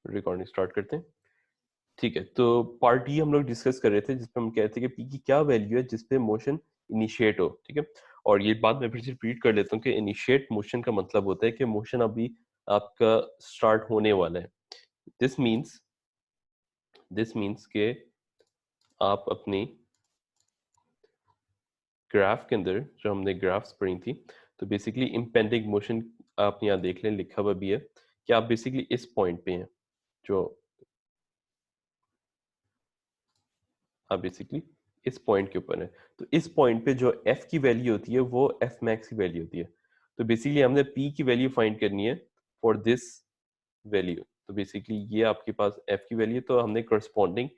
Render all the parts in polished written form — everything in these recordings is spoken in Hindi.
रिकॉर्डिंग स्टार्ट करते हैं। ठीक है, तो पार्ट डी हम लोग डिस्कस कर रहे थे जिसपे हम कहते हैं कि पी की क्या वैल्यू है जिसपे मोशन इनिशिएट हो। ठीक है, और ये बात मैं फिर से रिपीट कर लेता हूँ कि इनिशिएट मोशन का मतलब होता है कि मोशन अभी आपका स्टार्ट होने वाला है। दिस मीन्स के आप अपनी ग्राफ के अंदर जो हमने ग्राफ्स पढ़ी थी, तो बेसिकली इम्पेंडिंग मोशन आप यहाँ देख लें, लिखा हुआ भी है कि आप बेसिकली इस पॉइंट पे हैं, जो आप बेसिकली इस पॉइंट के ऊपर है। तो इस पॉइंट पे जो f की वैल्यू होती है वो f मैक्स की वैल्यू होती है। तो बेसिकली हमने p की वैल्यू फाइंड करनी है फॉर दिस वैल्यू। तो बेसिकली ये आपके पास f की वैल्यू, तो हमने करस्पॉन्डिंग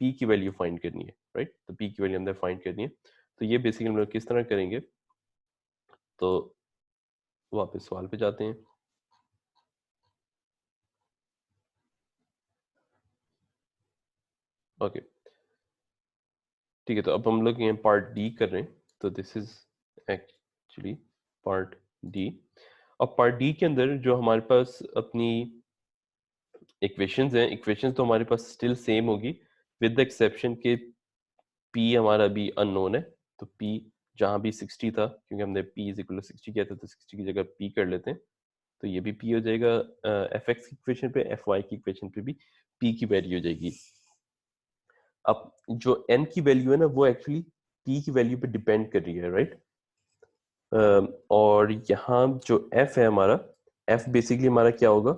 p की वैल्यू फाइंड करनी है, राइट। तो p की वैल्यू हमने फाइंड करनी है। तो ये बेसिकली हम लोग किस तरह करेंगे, तो वापस सवाल पे जाते हैं। ओके ठीक है, तो अब हम लोग ये पार्ट डी कर रहे हैं। तो this is actually part D. अब पार्ट डी के अंदर जो हमारे पास अपनी इक्वेशंस हैं, इक्वेशंस तो हमारे पास स्टिल सेम होगी विद द एक्सेप्शन के p हमारा भी अननोन है। तो p जहाँ भी 60 था, क्योंकि हमने p इज इक्वल टू 60 किया था, तो 60 की जगह p कर लेते हैं। तो ये भी p हो जाएगा एफ एक्स की इक्वेशन पे, एफ वाई की इक्वेशन पे भी p की वैल्यू हो जाएगी। अब जो n की वैल्यू है ना, वो एक्चुअली p की वैल्यू पे डिपेंड कर रही है, राइट। और यहाँ जो f है हमारा, f बेसिकली हमारा क्या होगा,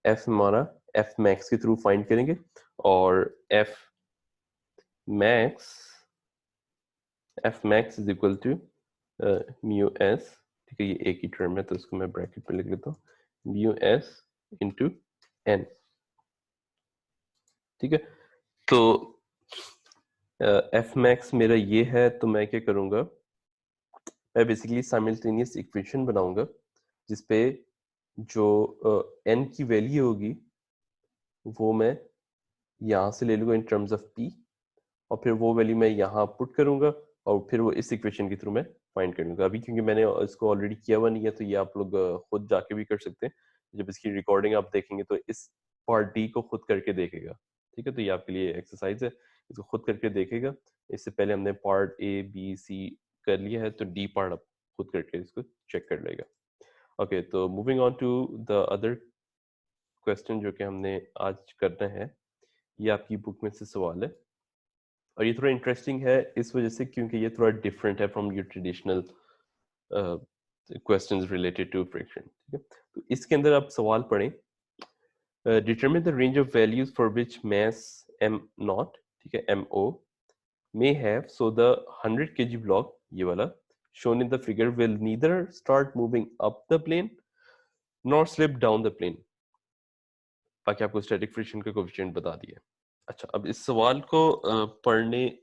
f हमारा f मैक्स के थ्रू फाइंड करेंगे। और f max is equal to mu S. ठीक है, ये एक ही टर्म है तो इसको मैं ब्रैकेट पे लिख लेता हूँ, म्यू एस इंटू एन। ठीक है, तो एफ मैक्स मेरा ये है, तो मैं क्या करूँगा, मैं बेसिकली साइमल्टेनियस इक्वेशन बनाऊंगा जिसपे जो एन की वैल्यू होगी वो मैं यहाँ से ले लूँगा इन टर्म्स ऑफ पी, और फिर वो वैल्यू मैं यहाँ पुट करूँगा और फिर वो इस इक्वेशन के थ्रू मैं फाइंड कर लूँगा। अभी क्योंकि मैंने इसको ऑलरेडी किया हुआ नहीं है, तो ये आप लोग खुद जाके भी कर सकते हैं। जब इसकी रिकॉर्डिंग आप देखेंगे तो इस पार्ट डी को खुद करके देखेगा। ठीक है, तो ये आपके लिए एक्सरसाइज है, इसको खुद करके देखेगा। इससे पहले हमने पार्ट ए बी सी कर लिया है, तो डी पार्ट आप खुद करके इसको चेक कर लेगा। ओके, तो moving on to the other question जो कि हमने आज करना है, ये आपकी बुक में से सवाल है। और ये थोड़ा इंटरेस्टिंग है इस वजह से क्योंकि ये थोड़ा डिफरेंट है from your traditional questions related to friction. ठीक है, तो इसके अंदर आप सवाल पढ़ें, determine the range of values for which mass M not, ठीक है, M O may have, so the 100 kg block, ये वाला shown in the figure will neither start moving up the plane nor slip down the plane। बाकी आपको स्टैटिक फ्रिक्शन का कोएफिशिएंट बता दिया। अच्छा, अब इस सवाल को पढ़ने,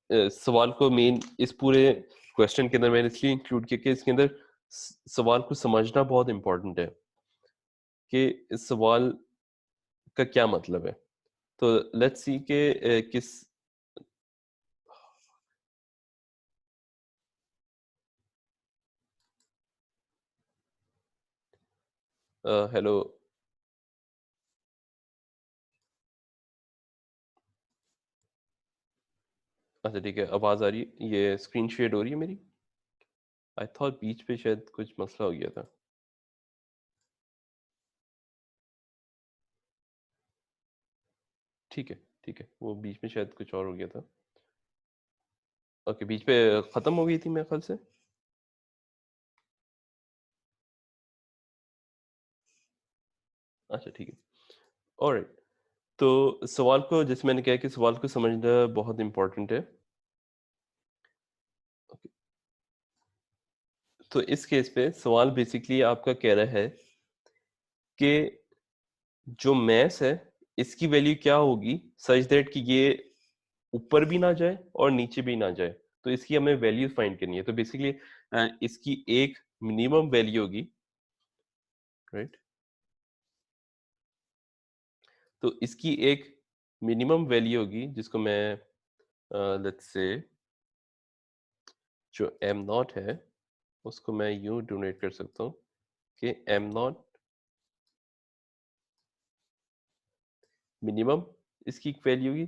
सवाल को मेन इस पूरे क्वेश्चन के अंदर मैंने इसलिए इंक्लूड किया कि इसके अंदर सवाल को समझना बहुत इंपॉर्टेंट है कि इस सवाल का क्या मतलब है। तो लेट्स सी के किस हेलो, अच्छा ठीक है, आवाज आ रही है, ये स्क्रीन शेयर हो रही है मेरी। आई थॉट बीच पे शायद कुछ मसला हो गया था। ठीक है, ठीक है, वो बीच में शायद कुछ और हो गया था। ओके, बीच पे खत्म हो गई थी मेरे ख्याल से। अच्छा ठीक है, ऑलराइट। तो सवाल को, जैसे मैंने कहा कि सवाल को समझना बहुत इंपॉर्टेंट है। ओके, तो इस केस पे सवाल बेसिकली आपका कह रहा है कि जो मैस है इसकी वैल्यू क्या होगी सच दैट कि ये ऊपर भी ना जाए और नीचे भी ना जाए। तो इसकी हमें वैल्यू फाइंड करनी है। तो बेसिकली इसकी एक मिनिमम वैल्यू होगी, राइट। तो इसकी एक मिनिमम वैल्यू होगी जिसको मैं लेट्स से जो एम नॉट है उसको मैं यूं डोनेट कर सकता हूँ कि एम नॉट मिनिमम इसकी वैल्यू होगी,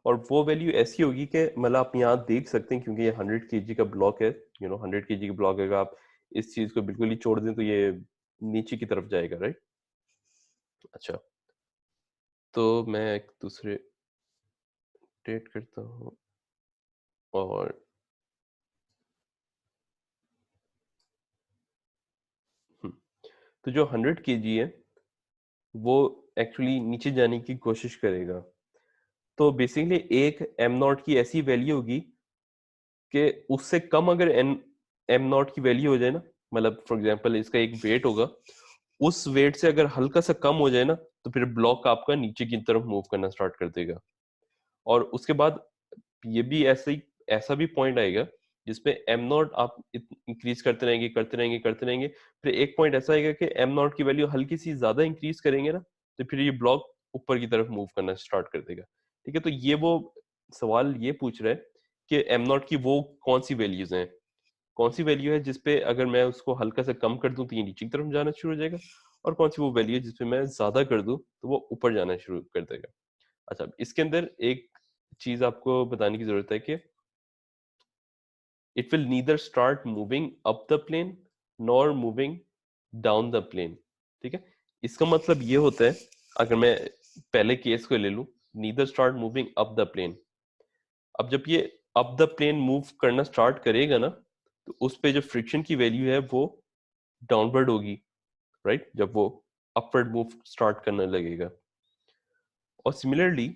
और वो वैल्यू ऐसी होगी कि मतलब आप यहाँ देख सकते हैं, क्योंकि ये 100 केजी का ब्लॉक है, 100 केजी का ब्लॉक है, अगर आप इस चीज को बिल्कुल ही छोड़ दें तो ये नीचे की तरफ जाएगा, राइट। अच्छा, तो मैं एक दूसरे डेट करता हूँ, और हम्म, तो जो 100 केजी है वो एक्चुअली नीचे जाने की कोशिश करेगा। तो बेसिकली एक एम नॉट की ऐसी वैल्यू होगी कि उससे कम अगर एन एम नॉट की वैल्यू हो जाए ना, मतलब फॉर एग्जांपल इसका एक वेट होगा, उस वेट से अगर हल्का सा कम हो जाए ना, तो फिर ब्लॉक आपका नीचे की तरफ मूव करना स्टार्ट कर देगा। और उसके बाद ये भी ऐसा भी पॉइंट आएगा जिसपे एम नॉट आप इंक्रीज करते रहेंगे, करते रहेंगे, करते रहेंगे, फिर एक पॉइंट ऐसा आएगा कि एम नॉट की वैल्यू हल्की सी ज्यादा इंक्रीज करेंगे ना, तो फिर ये ब्लॉक ऊपर की तरफ मूव करना स्टार्ट कर देगा। ठीक है, तो ये वो सवाल ये पूछ रहा है कि एम नॉट की वो कौन सी वैल्यूज हैं, कौन सी वैल्यू है जिसपे अगर मैं उसको हल्का सा कम कर दूं तो ये नीचे की तरफ जाना शुरू हो जाएगा, और कौन सी वो वैल्यू है जिसपे मैं ज्यादा कर दूं तो वो ऊपर जाना शुरू कर देगा। अच्छा, इसके अंदर एक चीज आपको बताने की जरूरत है कि it will neither start moving up the plane nor moving down the plane। ठीक है, इसका मतलब ये होता है, अगर मैं पहले केस को ले लूं, neither start moving up the plane। अब जब ये अप द प्लेन मूव करना स्टार्ट करेगा ना, तो उस पे जो फ्रिक्शन की वैल्यू है वो डाउनवर्ड होगी, राइट, जब वो अपवर्ड मूव स्टार्ट करने लगेगा। और सिमिलरली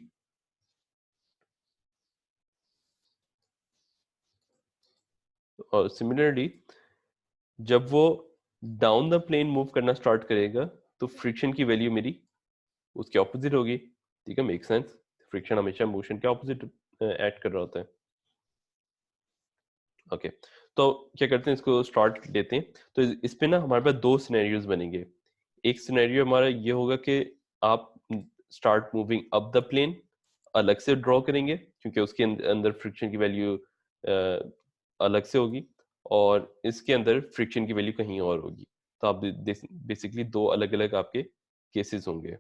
जब वो डाउन द प्लेन मूव करना स्टार्ट करेगा, तो फ्रिक्शन की वैल्यू मेरी उसके ऑपोजिट होगी। ठीक है, मेक सेंस, फ्रिक्शन हमेशा मोशन के ऑपोजिट ऐड कर रहा होता है। ओके, तो क्या करते हैं, इसको स्टार्ट लेते हैं। तो इस पे ना हमारे पास दो सिनेरियोज बनेंगे। एक सिनेरियो हमारा ये होगा कि आप start moving up the plane अलग से ड्रॉ करेंगे, क्योंकि उसके अंदर फ्रिक्शन की वैल्यू अलग से होगी, और इसके अंदर फ्रिक्शन की वैल्यू कहीं और होगी। तो आप बेसिकली दो अलग अलग आपके केसेस होंगे।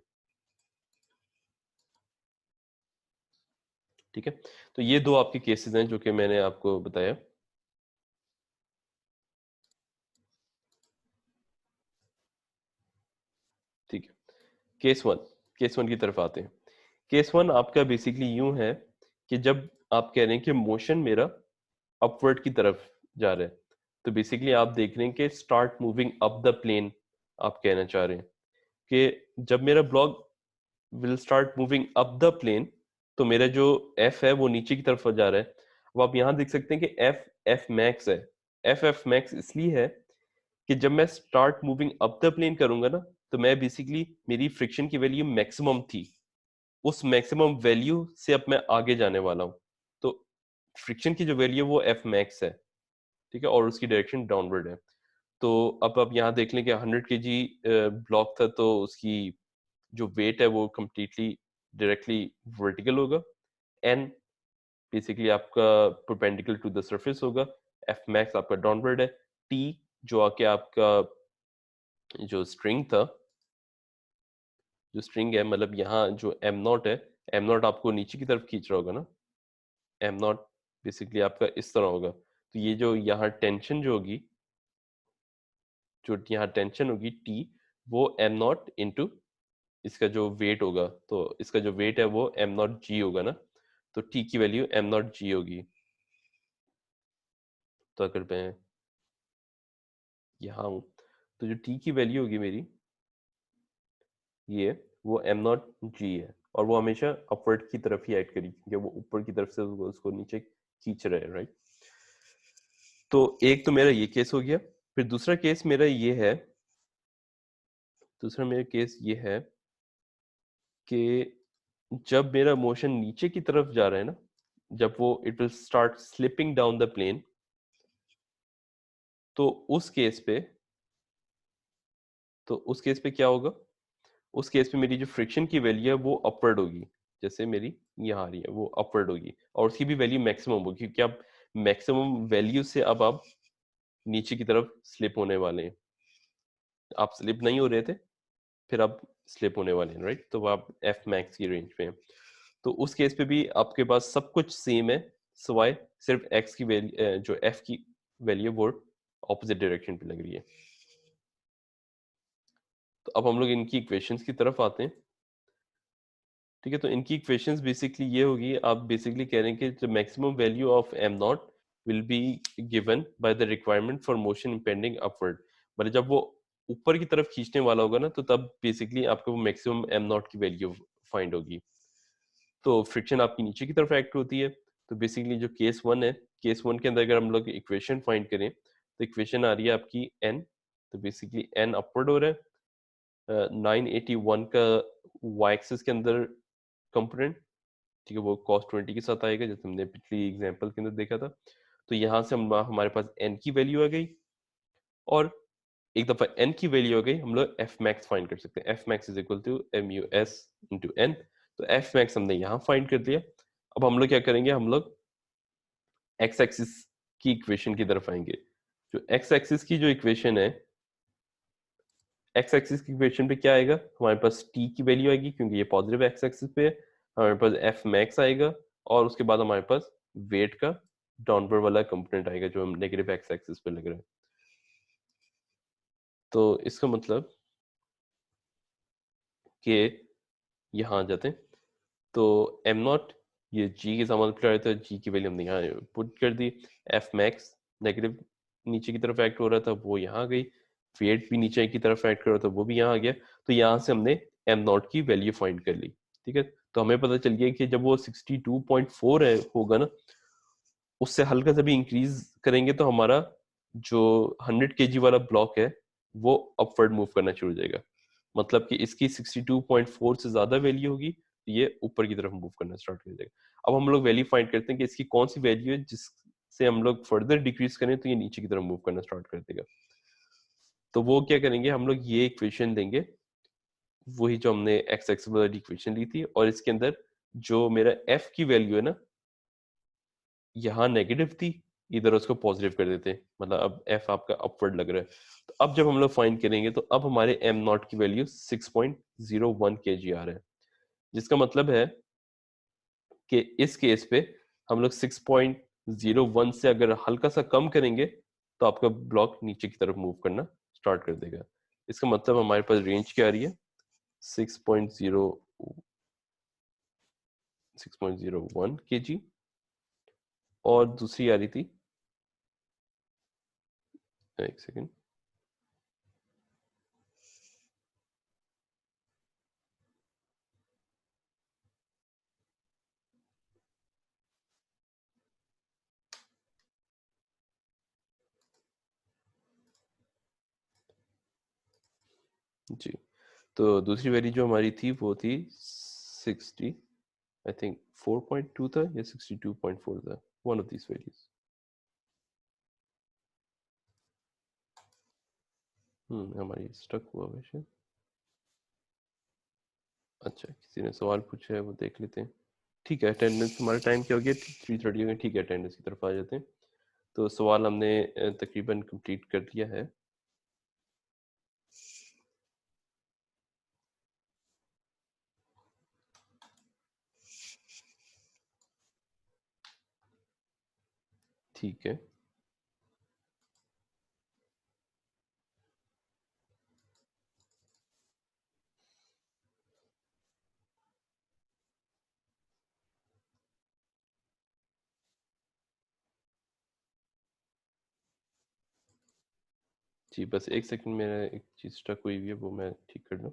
ठीक है, तो ये दो आपके केसेस हैं जो कि मैंने आपको बताया। ठीक है, केस वन, केस वन की तरफ आते हैं। केस वन आपका बेसिकली यूं है कि जब आप कह रहे हैं कि मोशन मेरा अपवर्ड की तरफ जा रहा है, तो बेसिकली आप देख रहे हैं कि start moving up the plane, आप कहना चाह रहे हैं कि जब मेरा block will start moving up the plane, तो मेरा जो एफ है वो नीचे की तरफ जा रहा है। अब आप यहां देख सकते हैं कि एफ एफ मैक्स है। एफ मैक्स इसलिए है कि जब मैं start moving up the plane करूंगा ना, तो मैं बेसिकली मेरी फ्रिक्शन की वैल्यू मैक्सिमम थी, उस मैक्सिमम वैल्यू से अब मैं आगे जाने वाला हूं। तो फ्रिक्शन की जो वैल्यू है वो एफ मैक्स है। ठीक है, और उसकी डायरेक्शन डाउनवर्ड है। तो अब आप यहाँ देख लें कि 100 केजी ब्लॉक था, तो उसकी जो वेट है वो कम्प्लीटली डायरेक्टली वर्टिकल होगा। एन बेसिकली आपका परपेंडिकुलर टू द सरफेस होगा। एफ मैक्स आपका डाउनवर्ड है। टी जो आके आपका जो स्ट्रिंग था, जो स्ट्रिंग है, मतलब यहाँ जो एम नॉट है, एम नॉट आपको नीचे की तरफ खींच रहा होगा ना, एम नॉट बेसिकली आपका इस तरह होगा। तो ये जो यहाँ टेंशन जो होगी, जो यहाँ टेंशन होगी टी, वो एम नॉट इंटू इसका जो वेट होगा, तो इसका जो वेट है वो एम नॉट जी होगा ना, तो टी की वैल्यू एम नॉट जी होगी। तो अगर मैं यहाँ हूँ, तो जो टी की वैल्यू होगी मेरी, ये वो एम नॉट जी है, और वो हमेशा अपवर्ड की तरफ ही ऐड करी, क्योंकि वो ऊपर की तरफ से उसको नीचे खींच रहे हैं, राइट। तो एक तो मेरा ये केस हो गया। फिर दूसरा केस मेरा ये है, दूसरा मेरा केस ये है कि जब मेरा मोशन नीचे की तरफ जा रहा है ना, जब वो it will start slipping down the plane, तो उस केस पे, तो उस केस पे क्या होगा, उस केस में मेरी जो फ्रिक्शन की वैल्यू है वो अपवर्ड होगी। जैसे मेरी यहाँ आ रही है वो अपवर्ड होगी, और उसकी भी वैल्यू मैक्सिमम होगी, क्योंकि अब मैक्सिमम वैल्यू से अब आप नीचे की तरफ स्लिप होने वाले हैं। आप स्लिप नहीं हो रहे थे, फिर अब स्लिप होने वाले हैं, राइट? तो आप एफ मैक्स की रेंज पे हैं। तो उस केस पे भी आपके पास सब कुछ सेम है, सिवाय सिर्फ एक्स की वैल्यू, जो एफ की वैल्यू वो ऑपोजिट डायरेक्शन पे लग रही है। तो अब हम लोग इनकी इक्वेशंस की तरफ आते हैं। ठीक है, तो इनकी इक्वेशंस बेसिकली ये होगी, आप बेसिकली कह रहे हैं कि the maximum value of am not will be given by the requirement for motion impending upward. मतलब जब वो ऊपर की तरफ खींचने वाला होगा ना, तो तब बेसिकली आपको वो मैक्सिमम एम नॉट की वैल्यू फाइंड होगी। तो फ्रिक्शन आपकी नीचे की तरफ एक्ट होती है। तो बेसिकली जो केस वन है, केस वन के अंदर अगर हम लोग इक्वेशन फाइंड करें, तो इक्वेशन आ रही है आपकी एन। तो बेसिकली एन अपवर्ड हो रहा है, 981 का वाई एक्सिस के अंदर कंपोनेंट, ठीक है, वो cos 20 के साथ आएगा, जैसे हमने पिछली एग्जांपल के अंदर देखा था। तो यहाँ से हम हमारे पास n की वैल्यू आ गई, और एक दफा n की वैल्यू आ गई, हम लोग f max फाइंड कर सकते हैं। f max is equal to mus into n। तो f max हमने यहाँ फाइंड कर दिया। अब हम लोग क्या करेंगे, हम लोग x एक्सिस की इक्वेशन की तरफ आएंगे। जो x एक्सिस की जो इक्वेशन है, x एक्सिस की इक्वेशन पे क्या आएगा, हमारे पास t की वैल्यू आएगी, क्योंकि ये पॉजिटिव x एक्सिस पे है। हमारे पास f max आएगा, और उसके बाद हमारे पास वेट का डाउनवर्ड वाला कंपोनेंट आएगा, जो हम नेगेटिव x एक्सिस पे लग रहा है। तो इसका मतलब कि यहाँ आ जाते हैं। तो एम नॉट ये जी के साथ मल्टीप्लाई था, जी की वैल्यू हमने यहाँ पुट कर दी। एफ मैक्स नेगेटिव नीचे की तरफ एक्ट हो रहा था, वो यहाँ आ गई। वेट भी नीचे की तरफ एक्ट कर रहा था, वो भी यहाँ आ गया। तो यहाँ से हमने एम नॉट की वैल्यू फाइंड कर ली। ठीक है, तो हमें पता चल गया कि जब वो 62.4 है होगा ना, उससे हल्का सा भी इंक्रीज करेंगे तो हमारा जो 100 केजी वाला ब्लॉक है वो अपवर्ड मूव करना शुरू हो जाएगा। मतलब कि इसकी 62.4 से ज्यादा वैल्यू होगी, तो ये ऊपर की तरफ मूव करना स्टार्ट कर देगा। अब हम लोग वैल्यू फाइंड करते हैं कि इसकी कौन सी वैल्यू है जिससे हम लोग फर्दर डिक्रीज करें तो ये नीचे की तरफ मूव करना स्टार्ट कर देगा। तो वो क्या करेंगे, हम लोग ये इक्वेशन लेंगे, वही जो हमने एक्स एक्स वाली इक्वेशन ली थी, और इसके अंदर जो मेरा एफ की वैल्यू है ना, यहाँ नेगेटिव थी, इधर उसको पॉजिटिव कर देते हैं। मतलब अब एफ आपका अपवर्ड लग रहा है। तो अब जब हम लोग फाइंड करेंगे, तो अब हमारे एम नॉट की वैल्यू 6.01 kg आ रहा है, जिसका मतलब है कि इस केस पे हम लोग 6.01 से अगर हल्का सा कम करेंगे, तो आपका ब्लॉक नीचे की तरफ मूव करना स्टार्ट कर देगा। इसका मतलब हमारे पास रेंज क्या आ रही है, 6.0 6.01 kg, और दूसरी आ रही थी, एक सेकेंड, जी। तो दूसरी वैल्यू जो हमारी थी वो थी 60, आई थिंक 4.2 था या 62.4 था, वन ऑफ दीज वैल्यूज। हमारी स्टक हुआ वैसे। अच्छा, किसी ने सवाल पूछा है, वो देख लेते हैं। ठीक है, अटेंडेंस हमारा टाइम क्या हो गया, 3:30 हो गया। ठीक है, अटेंडेंस की तरफ आ जाते हैं। तो सवाल हमने तकरीबन कंप्लीट कर दिया है। ठीक है, जी बस एक सेकंड, मेरा एक चीज़ स्टक हुई हुई है, वो मैं ठीक कर लूँ।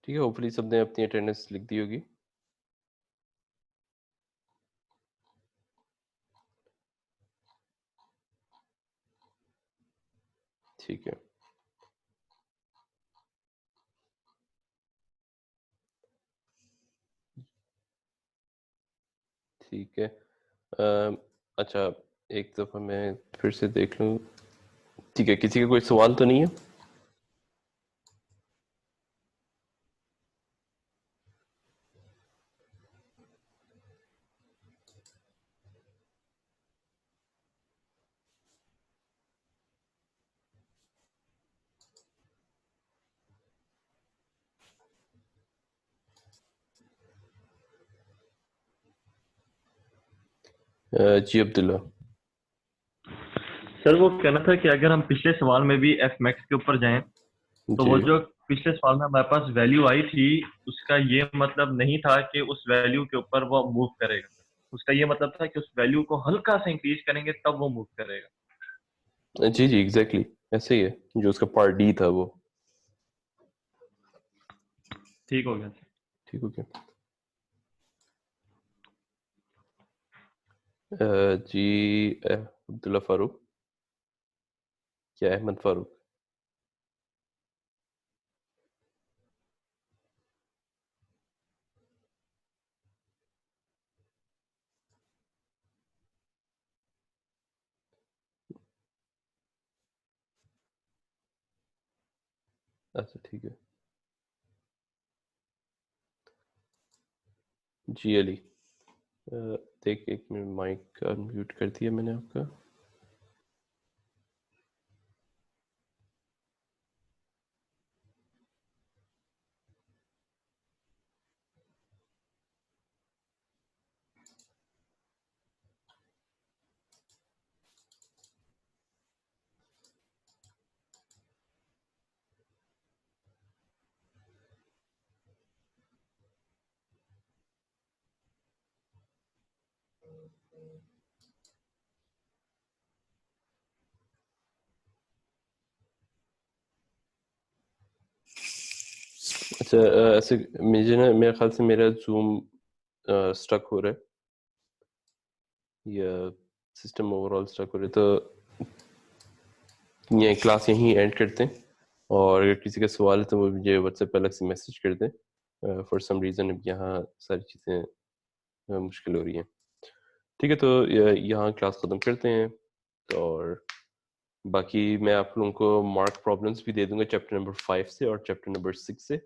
ठीक है, होपफुली सबने अपनी अटेंडेंस लिख दी होगी। ठीक है। ठीक है। अच्छा, एक दफ़ा मैं फिर से देख लूँ। ठीक है, किसी का कोई सवाल तो नहीं है? जी अब्दुल्ला। सर वो कहना था कि अगर हम पिछले सवाल में भी एफ मैक्स के ऊपर जाएं तो जी। वो जो पिछले सवाल में हमारे पास वैल्यू आई थी उसका ये मतलब नहीं था कि उस वैल्यू के ऊपर वो मूव करेगा। उसका ये मतलब था कि उस वैल्यू को हल्का सा इंक्रीज करेंगे तब वो मूव करेगा। जी जी एग्जैक्टली ऐसे ही है, जो उसका पार्ट डी था वो। ठीक हो गया सर। ठीक हो गया। जी अब्दुल्ला फारूक या अहमद फारूक। अच्छा ठीक है। जी अली। देख, एक मिनट, माइक अनम्यूट कर दिया मैंने आपका। अच्छा, ऐसे मुझे ना, मेरे ख्याल से मेरा जूम स्टक हो रहा है या सिस्टम ओवरऑल स्टक हो रहा है, तो ये क्लास यहीं एंड करते हैं। और अगर किसी का सवाल है तो वो मुझे व्हाट्सएप पे अलग से मैसेज कर दें। फॉर सम रीज़न अब यहाँ सारी चीज़ें मुश्किल हो रही हैं। ठीक है, तो यहाँ क्लास ख़त्म करते हैं। और बाकी मैं आप लोगों को मार्क प्रॉब्लम्स भी दे दूंगा चैप्टर नंबर 5 से और चैप्टर नंबर 6 से,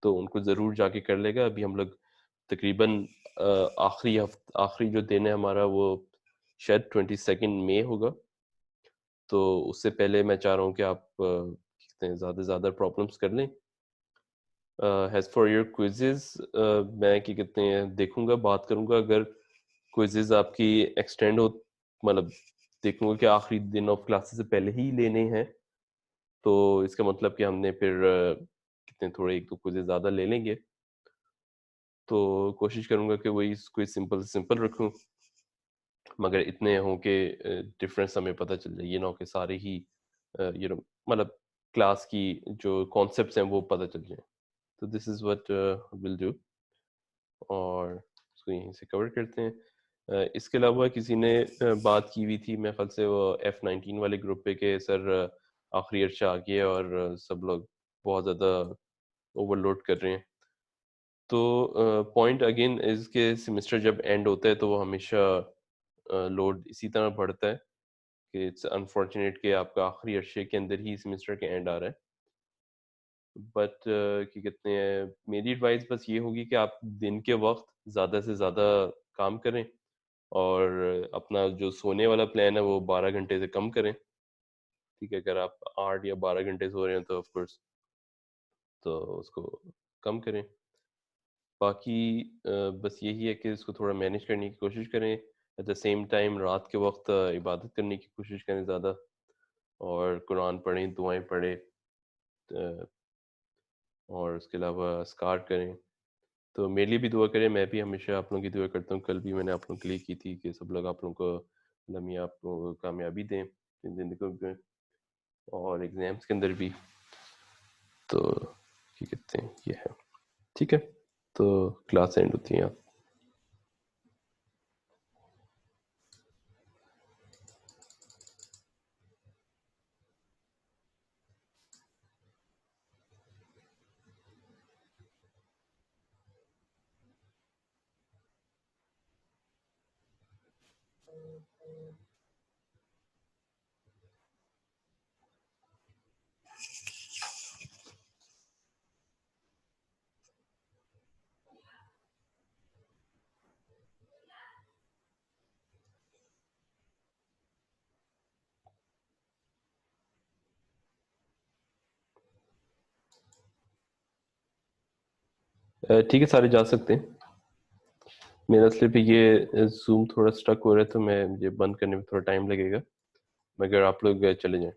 तो उनको ज़रूर जाके कर लेगा। अभी हम लोग तकरीबन आखिरी जो दिन है हमारा वो शायद 22 मई होगा। तो उससे पहले मैं चाह रहा हूँ कि आप कहते हैं ज़्यादा से ज़्यादा प्रॉब्लम्स कर लें। हैज़ फॉर योर क्विज़ेस, मैं क्या कहते हैं देखूंगा, बात करूंगा। अगर क्विज़ेस आपकी एक्सटेंड हो, मतलब देखूंगा कि आखिरी दिन ऑफ क्लासेस से पहले ही लेने हैं, तो इसका मतलब कि हमने फिर कितने थोड़े एक दो क्विज़ेस ज़्यादा ले लेंगे। तो कोशिश करूंगा कि वही क्विज़ सिंपल से सिंपल रखूं, मगर इतने हों कि डिफरेंस हमें पता चल जाए। ये ना हो कि सारे ही मतलब क्लास की जो कॉन्सेप्ट्स हैं वो पता चल जाए। तो this is what will do, और इसको यहीं से कवर करते हैं। इसके अलावा किसी ने बात की हुई थी मेरे ख्याल से वो F19 वाले ग्रुप पे कि सर आखिरी अर्शा आ गया और सब लोग बहुत ज़्यादा ओवरलोड कर रहे हैं। तो पॉइंट अगेन इज़ के सेमेस्टर जब एंड होता है तो वो हमेशा लोड इसी तरह बढ़ता है कि इट्स अनफॉर्चुनेट कि आपका आखिरी अर्शे के अंदर ही सेमेस्टर के एंड आ रहा है। बट क्या कहते हैं, मेरी एडवाइस बस ये होगी कि आप दिन के वक्त ज़्यादा से ज़्यादा काम करें, और अपना जो सोने वाला प्लान है वो 12 घंटे से कम करें। ठीक है, अगर आप 8 या 12 घंटे सो रहे हैं तो ऑफ कोर्स तो उसको कम करें। बाकी बस यही है कि इसको थोड़ा मैनेज करने की कोशिश करें। एट द सेम टाइम रात के वक्त इबादत करने की कोशिश करें ज़्यादा, और कुरान पढ़ें, दुआएं पढ़ें, और उसके अलावा अस्कार करें। तो मेरे लिए भी दुआ करें, मैं भी हमेशा आप लोगों की दुआ करता हूँ। कल भी मैंने आप लोगों के लिए की थी कि सब लोग आप लोगों को लम्हे आप लोगों को कामयाबी दें अपनी ज़िंदगी में, और एग्ज़ाम्स के अंदर भी। तो क्या कहते हैं, ये है। ठीक है, तो क्लास एंड होती है यहाँ। ठीक है, सारे जा सकते हैं। मेरा सिर्फ ये जूम थोड़ा स्टक हो रहा है, तो मैं ये बंद करने में थोड़ा टाइम लगेगा, मगर आप लोग चले जाएं।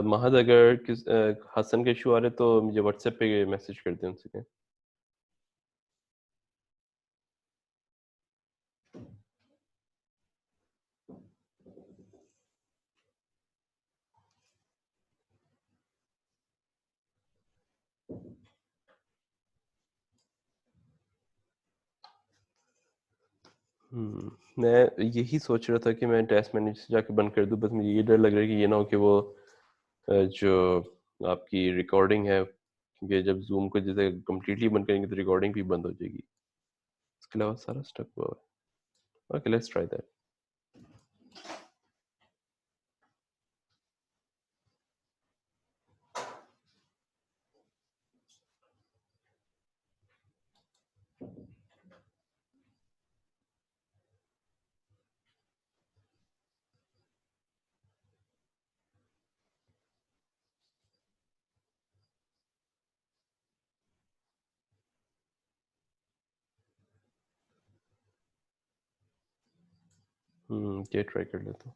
महद, अगर हसन के इशू आ रहे तो मुझे व्हाट्सएप पे मैसेज कर दें उनसे। मैं यही सोच रहा था कि मैं टेस्ट मैनेजर से जाके बंद कर दूं, बस मुझे ये डर लग रहा है कि ये ना हो कि वो जो आपकी रिकॉर्डिंग है, क्योंकि जब जूम को जैसे कम्प्लीटली बंद करेंगे तो रिकॉर्डिंग भी बंद हो जाएगी। इसके अलावा सारा स्टक हुआ है। Okay, let's try that. ये ट्राई कर लेता हूँ।